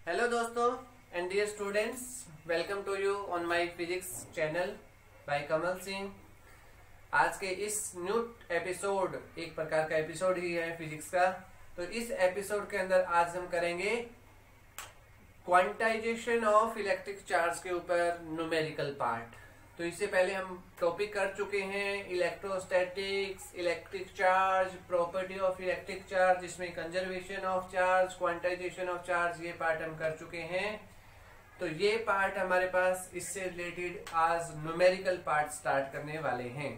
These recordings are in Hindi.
हेलो दोस्तों and dear students, welcome to you on my physics channel by Kamal Singh. आज के इस न्यू एपिसोड एक प्रकार का एपिसोड ही है फिजिक्स का। तो इस एपिसोड के अंदर आज हम करेंगे क्वांटाइजेशन ऑफ इलेक्ट्रिक चार्ज के ऊपर न्यूमेरिकल पार्ट। तो इससे पहले हम टॉपिक कर चुके हैं electrostatics, electric charge, property of electric charge, जिसमें conservation of charge, quantisation of charge, ये पार्ट हम कर चुके हैं। तो ये पार्ट हमारे पास इससे रिलेटेड आज न्यूमेरिकल पार्ट स्टार्ट करने वाले हैं।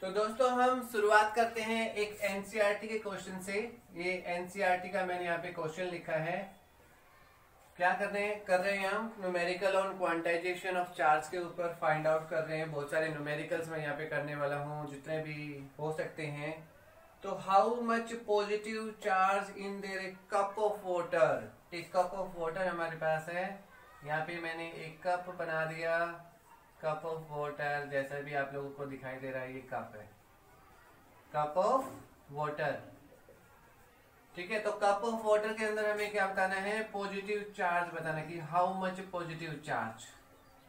तो दोस्तों हम शुरुआत करते हैं एक एनसीईआरटी के क्वेश्चन से। ये एनसीईआरटी का मैंने यहाँ पे क्वेश्चन लिखा है। क्या कर रहे हैं हम numerical on quantization of charge के ऊपर फाइंड आउट कर रहे हैं। बहुत सारे न्यूमेरिकल्स मैं यहाँ पे करने वाला हूँ, जितने भी हो सकते हैं। तो how much positive charge in their cup of water. एक कप ऑफ वाटर हमारे पास है। यहाँ पे मैंने एक कप बना दिया, कप ऑफ वाटर, जैसा भी आप लोगों को दिखाई दे रहा है ये कप है, कप ऑफ वाटर। ठीक है, तो कप ऑफ वाटर के अंदर हमें क्या बताना है, पॉजिटिव चार्ज बताना कि हाउ मच पॉजिटिव चार्ज।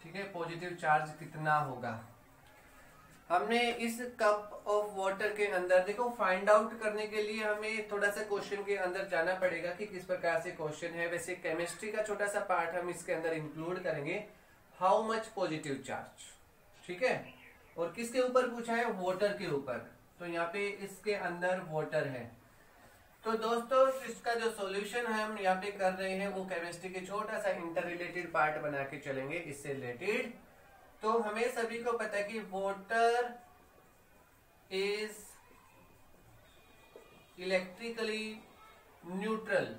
ठीक है, पॉजिटिव चार्ज कितना होगा। हमने इस कप ऑफ वाटर के अंदर देखो फाइंड आउट करने के लिए हमें थोड़ा सा क्वेश्चन के अंदर जाना पड़ेगा कि किस प्रकार से क्वेश्चन है। वैसे केमिस्ट्री का छोटा सा पार्ट हम इसके अंदर इंक्लूड करेंगे, हाउ मच पॉजिटिव चार्ज। ठीक है, और किसके ऊपर पूछा है, वाटर के ऊपर। तो यहाँ पे इसके अंदर वाटर है। तो दोस्तों इसका जो सॉल्यूशन है हम यहाँ पे कर रहे हैं वो केमिस्ट्री के छोटा सा इंटर रिलेटेड पार्ट बना के चलेंगे इससे रिलेटेड। तो हमें सभी को पता है कि वाटर इज इलेक्ट्रिकली न्यूट्रल।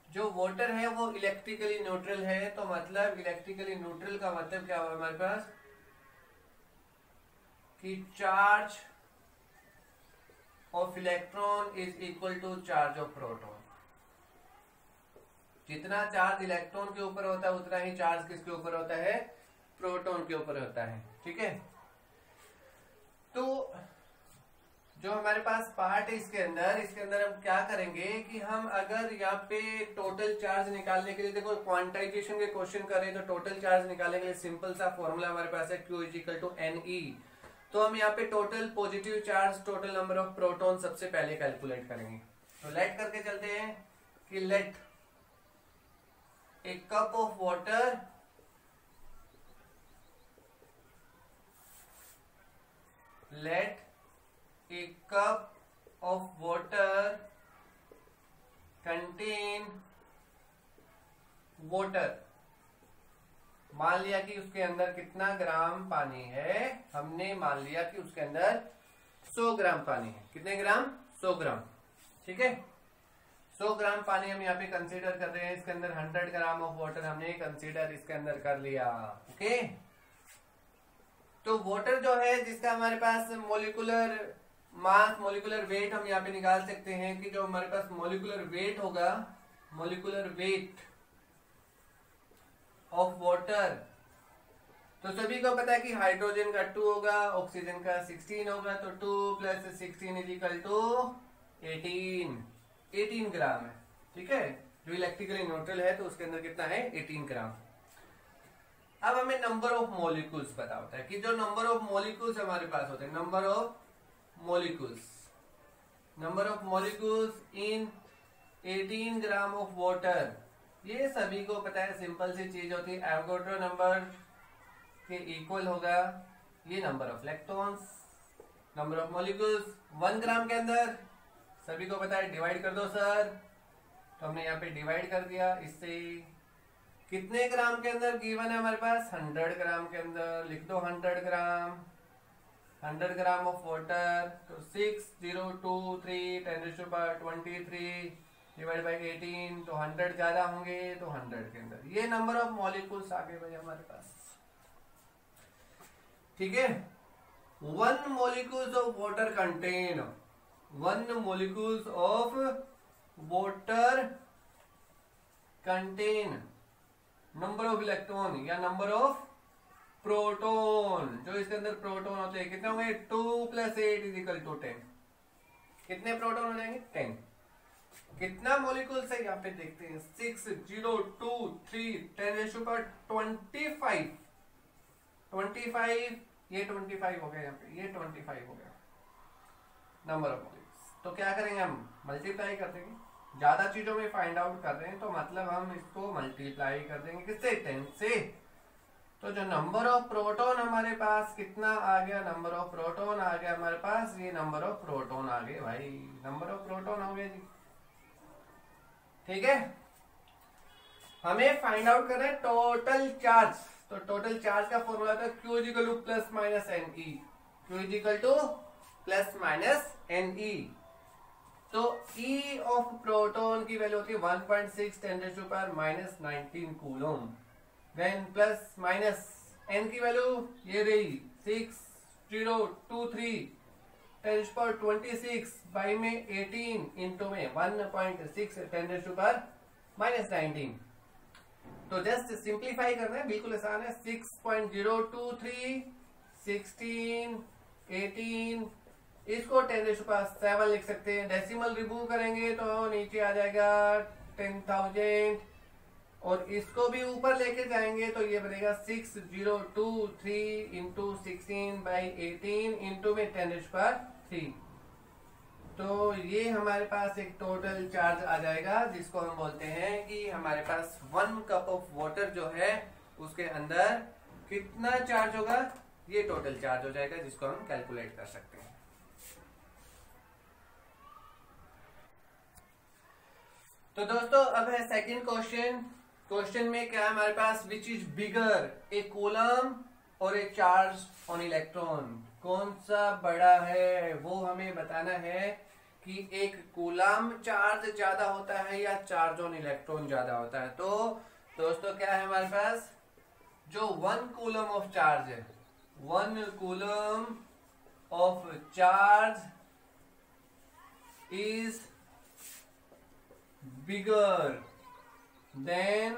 जो वाटर है वो इलेक्ट्रिकली न्यूट्रल है। तो मतलब इलेक्ट्रिकली न्यूट्रल का मतलब क्या हुआ हमारे पास कि charge of electron is equal to charge of proton. जितना चार्ज इलेक्ट्रॉन के ऊपर होता है उतना ही चार्ज किसके ऊपर होता है, प्रोटॉन के ऊपर होता है। ठीक है, तो जो हमारे पास पार्ट है इसके अंदर हम क्या करेंगे कि हम अगर यहाँ पे टोटल चार्ज निकालने के लिए, देखो क्वांटाइजेशन के क्वेश्चन कर रहे हैं, तो टोटल चार्ज निकालने के लिए सिंपल सा फॉर्मूला हमारे पास है, Q is equal to NE। तो हम यहाँ पे total positive charge, total number of proton सबसे पहले कैलकुलेट करेंगे। तो लेट करके चलते हैं कि let a cup of water contain water. मान लिया कि उसके अंदर कितना ग्राम पानी है, हमने मान लिया कि उसके अंदर 100 ग्राम पानी है। कितने ग्राम, 100 ग्राम। ठीक है, 100 ग्राम पानी हम यहाँ पे कंसीडर कर रहे हैं। इसके अंदर 100 ग्राम ऑफ वाटर हमने कंसीडर इसके अंदर कर लिया। ओके, तो वाटर जो है जिसका हमारे पास मोलिकुलर मास, मोलिकुलर वेट हम यहाँ पे निकाल सकते हैं कि जो हमारे पास मोलिकुलर वेट होगा, मोलिकुलर वेट ऑफ वाटर। तो सभी को पता है कि हाइड्रोजन का 2 होगा, ऑक्सीजन का 16 होगा। तो 2 + 16 इज इक्वल टू 18 ग्राम है। ठीक है, जो इलेक्ट्रिकली न्यूट्रल है तो उसके अंदर कितना है, 18 ग्राम। अब हमें नंबर ऑफ मॉलिक्यूल्स पता होता है कि जो नंबर ऑफ मॉलिक्यूल्स हमारे पास होते हैं, number of molecules in 18 gram of water, ये सभी को पता है। सिंपल सी चीज होती है, एवोगाड्रो नंबर के इक्वल होगा ये number of electrons, number of molecules 1 ग्राम के अंदर। सभी को पता है, डिवाइड कर दो सर। तो हमने यहाँ पे डिवाइड कर दिया। इससे कितने ग्राम के अंदर गिवन है हमारे पास, 100 ग्राम के अंदर। लिख दो 100 ग्राम, 100 ग्राम ऑफ वाटर। तो 6023 10⁻23 डिवाइड बाई 18। तो 100 ज्यादा होंगे तो 100 के अंदर ये नंबर ऑफ मॉलिक्यूल्स आ गए भाई हमारे पास। ठीक है, 1 molecules of water contain 1 molecules of water contain number of electron या नंबर ऑफ प्रोटॉन। जो इसके अंदर प्रोटॉन होते हैं कितने होंगे, 2 + 8 = 10। कितने प्रोटॉन हो जाएंगे, 10। कितना मॉलिक्यूल्स है यहाँ पे देखते हैं, 6 0 2 3 10⁻25 25, ये 25 हो गया, यहाँ पे ये 25 हो गया नंबर ऑफ मॉलिक्यूल्स। तो क्या करेंगे हम, मल्टीप्लाई कर देंगे। ज्यादा चीजों में फाइंड आउट कर रहे हैं तो मतलब हम इसको मल्टीप्लाई कर देंगे किससे, 10 से। तो जो नंबर ऑफ प्रोटॉन हमारे पास कितना आ गया, नंबर ऑफ प्रोटॉन आ गया हमारे पास, ये नंबर ऑफ प्रोटॉन आ गए भाई, नंबर ऑफ प्रोटॉन हो गए जी। ठीक है, हमें फाइंड आउट करना है टोटल चार्ज। तो टोटल चार्ज का फॉर्मूला था Q equal to plus minus NE, Q equal to plus minus NE। तो E ऑफ प्रोटॉन की वैल्यू होती है 1.6 10⁻⁻19 coulomb. Then plus minus N की वैल्यू ये रही 6023 10⁻26 बाई में 18 इंटू में 1.6 10⁻⁻19। तो जस्ट सिंप्लीफाई करना है, बिल्कुल आसान है। 6.023 16 18, इसको 10⁻7 लिख सकते हैं। डेसिमल रिमूव करेंगे तो नीचे आ जाएगा 10,000, और इसको भी ऊपर लेके जाएंगे तो ये बनेगा 6023 इंटू 16 बाई 18 इंटू में 10⁻3। तो ये हमारे पास एक टोटल चार्ज आ जाएगा, जिसको हम बोलते हैं कि हमारे पास 1 कप ऑफ वाटर जो है उसके अंदर कितना चार्ज होगा, ये टोटल चार्ज हो जाएगा, जिसको हम कैलकुलेट कर सकते हैं। तो दोस्तों अब है सेकंड क्वेश्चन। क्वेश्चन में क्या है हमारे पास, which is bigger, A coulomb और ए चार्ज ऑन इलेक्ट्रॉन। कौन सा बड़ा है वो हमें बताना है कि एक कूलम चार्ज ज्यादा होता है या चार्ज ऑन इलेक्ट्रॉन ज्यादा होता है। तो दोस्तों क्या है हमारे पास, जो 1 कूलम ऑफ चार्ज है, 1 coulomb of charge is bigger than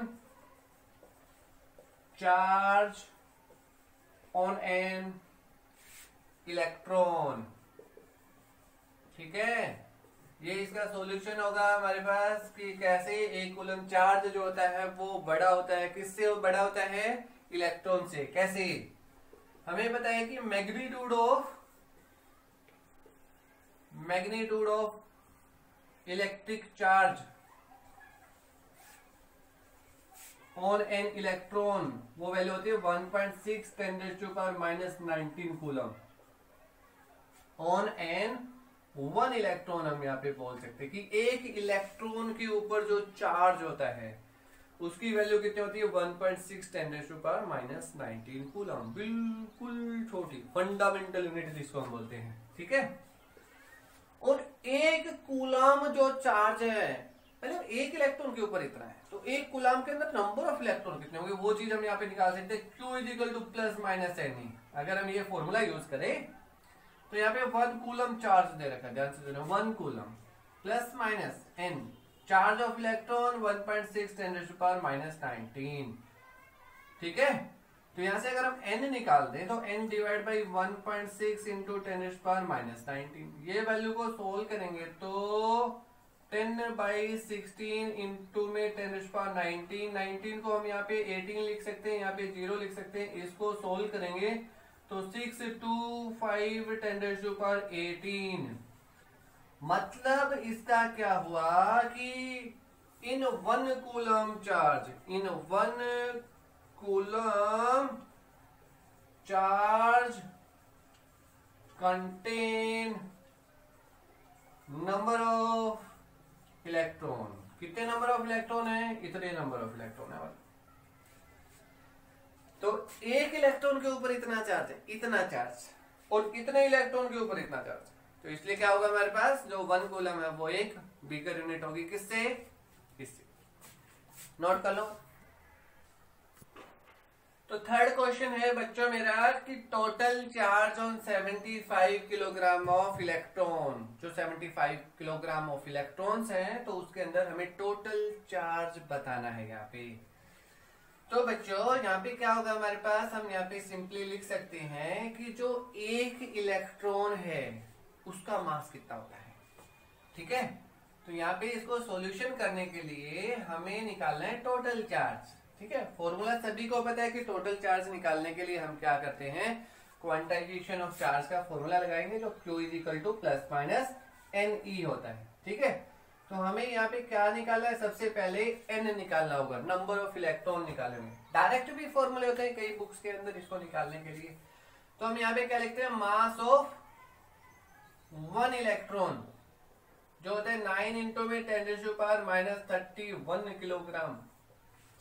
charge on an electron। ठीक है, ये इसका सॉल्यूशन होगा हमारे पास कि कैसे एक कूलम चार्ज जो होता है वो बड़ा होता है, किससे वो बड़ा होता है, इलेक्ट्रॉन से। कैसे, हमें पता है कि magnitude of electric charge on an electron, वो वैल्यू होती है 1.6 10⁻⁻19 कूलम ऑन एन 1 इलेक्ट्रॉन। हम यहाँ पे बोल सकते हैं कि एक इलेक्ट्रॉन के ऊपर जो चार्ज होता है उसकी वैल्यू कितनी होती है, 1.6 10⁻⁻19 कूलम। बिल्कुल छोटी फंडामेंटल यूनिट जिसको हम बोलते हैं। ठीक है, और एक कूलम जो चार्ज है, मतलब एक इलेक्ट्रॉन के ऊपर इतना है, तो एक कूलम के अंदर नंबर ऑफ इलेक्ट्रॉन कितने होंगे, वो चीज हम यहाँ पे निकाल सकते हैं। Q equal to plus minus NE। अगर हम ये फॉर्मूला यूज करें तो यहाँ पे 1 कूलम चार्ज दे रखा है, ध्यान से सुनो, 1 coulomb plus minus N, charge of electron 1.6 10⁻⁻19। ठीक है, तो यहां से अगर हम n निकाल दें तो n डिवाइड बाई 1.6 इंटू 10⁻⁻19, ये वैल्यू को सोल्व करेंगे तो 10/16 इंटू में 10⁻19, 19 को हम यहाँ पे 18 लिख सकते हैं, यहाँ पे 0 लिख सकते हैं। इसको सोल्व करेंगे तो 625 10⁻18। मतलब इसका क्या हुआ कि इन 1 coulomb charge, in 1 coulomb charge contain number of electron. कितने नंबर ऑफ इलेक्ट्रॉन है, इतने नंबर ऑफ इलेक्ट्रॉन है। तो एक इलेक्ट्रॉन के ऊपर इतना चार्ज है, इतना चार्ज, और इतने इलेक्ट्रॉन के ऊपर इतना चार्ज। तो इसलिए क्या होगा हमारे पास, जो 1 कूलम है वो एक बिगर यूनिट होगी। किससे, इससे। नोट कर लो। तो थर्ड क्वेश्चन है बच्चों मेरा कि total charge on 75 kilogram of electron, जो 75 किलोग्राम ऑफ इलेक्ट्रॉन्स हैं, तो उसके अंदर हमें टोटल चार्ज बताना है यहाँ पे। तो बच्चों यहाँ पे क्या होगा हमारे पास, हम यहाँ पे सिंपली लिख सकते हैं कि जो एक इलेक्ट्रॉन है उसका मास कितना होता है। ठीक है, तो यहाँ पे इसको सॉल्यूशन करने के लिए हमें निकालना है टोटल चार्ज। ठीक है, फॉर्मूला सभी को पता है कि टोटल चार्ज निकालने के लिए हम क्या करते हैं, क्वांटाइजेशन ऑफ चार्ज का फॉर्मूला लगाएंगे जो Q = प्लस माइनस NE होता है। ठीक है, तो हमें यहाँ पे क्या निकालना है, सबसे पहले N निकालना होगा, नंबर ऑफ इलेक्ट्रॉन निकालेंगे। डायरेक्ट भी फॉर्मूले होते हैं कई बुक्स के अंदर इसको निकालने के लिए। तो हम यहाँ पे क्या लिखते हैं, मास ऑफ 1 इलेक्ट्रॉन जो होता है 9 इंटू में 10⁻³ किलोग्राम।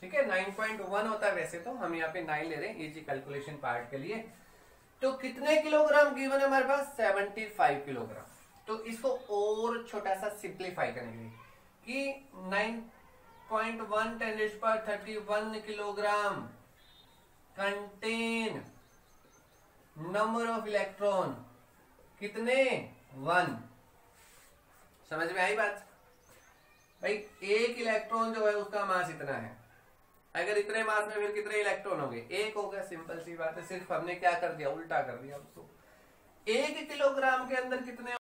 ठीक है, 9.1 होता है वैसे, तो हम यहाँ पे 9 ले रहे हैं इजी कैलकुलेशन पार्ट के लिए। तो कितने किलोग्राम गिवन है हमारे पास, 75 किलोग्राम। तो इसको और छोटा सा सिंप्लीफाई करेंगे कि 9.1 10⁻³ kilogram contain number of electron कितने, 1। समझ में आई बात भाई, एक इलेक्ट्रॉन जो है उसका मास इतना है, अगर इतने मास में फिर कितने इलेक्ट्रॉन हो गए, 1 हो गया। सिंपल सी बात है, सिर्फ हमने क्या कर दिया, उल्टा कर दिया उसको। 1 किलोग्राम के अंदर कितने